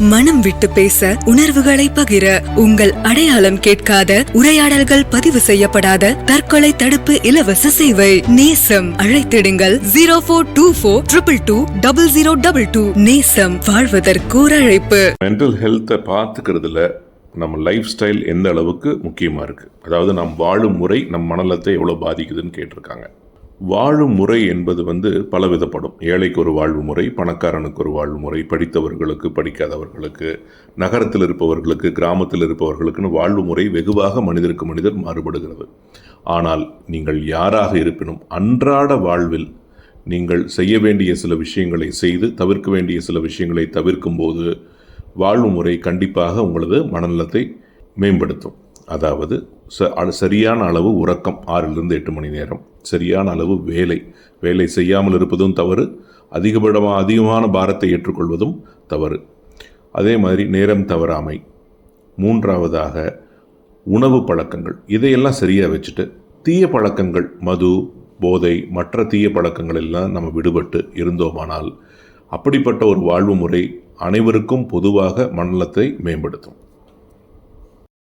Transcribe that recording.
மனம் விட்டு பேச, உணர்வுகளை பகிர, உங்கள் அடையாளம் கேட்காத, உரையாடல்கள் பதிவு செய்யப்படாத தற்கொலை தடுப்பு இலவச சேவை நேசம். அழைத்திடுங்கள் 0424222022. நேசம், வாழ்வதற்கோர் அழைப்பு. மென்டல் ஹெல்த்தை பார்த்துக்கிறதுல நம்ம லைஃப் ஸ்டைல் எந்த அளவுக்கு முக்கியமாக இருக்குது, அதாவது நம் வாழும் முறை நம் மனநலத்தை எவ்வளோ பாதிக்குதுன்னு கேட்டிருக்காங்க. வாழும் முறை என்பது பலவிதப்படும். ஏழைக்கு ஒரு வாழ்வு முறை, பணக்காரனுக்கு ஒரு வாழ்வு முறை, படித்தவர்களுக்கு, படிக்காதவர்களுக்கு, நகரத்தில் இருப்பவர்களுக்கு, கிராமத்தில் இருப்பவர்களுக்குன்னு வாழ்வு முறை வெகுவாக மனிதருக்கு மனிதர் மாறுபடுகிறது. ஆனால் நீங்கள் யாராக இருப்பினும் அன்றாட வாழ்வில் நீங்கள் செய்ய வேண்டிய சில விஷயங்களை செய்து தவிர்க்க வேண்டிய சில விஷயங்களை தவிர்க்கும் போது வாழ்வு முறை கண்டிப்பாக உங்களது மனநலத்தை மேம்படுத்தும். அதாவது சரியான அளவு உறக்கம் 6லிருந்து 8 மணி நேரம், சரியான அளவு வேலை செய்யாமல் இருப்பதும் தவறு, அதிகமான பாரத்தை ஏற்றுக்கொள்வதும் தவறு. அதே மாதிரி நேரம் தவறாமை. 3வதாக உணவு பழக்கங்கள். இதையெல்லாம் சரியாக வச்சுட்டு தீய பழக்கங்கள், மது, போதை, மற்ற தீய பழக்கங்கள் எல்லாம் நம்ம விடுபட்டு இருந்தோமானால் அப்படிப்பட்ட ஒரு வாழ்வு முறை அனைவருக்கும் பொதுவாக மனநலத்தை மேம்படுத்தும்.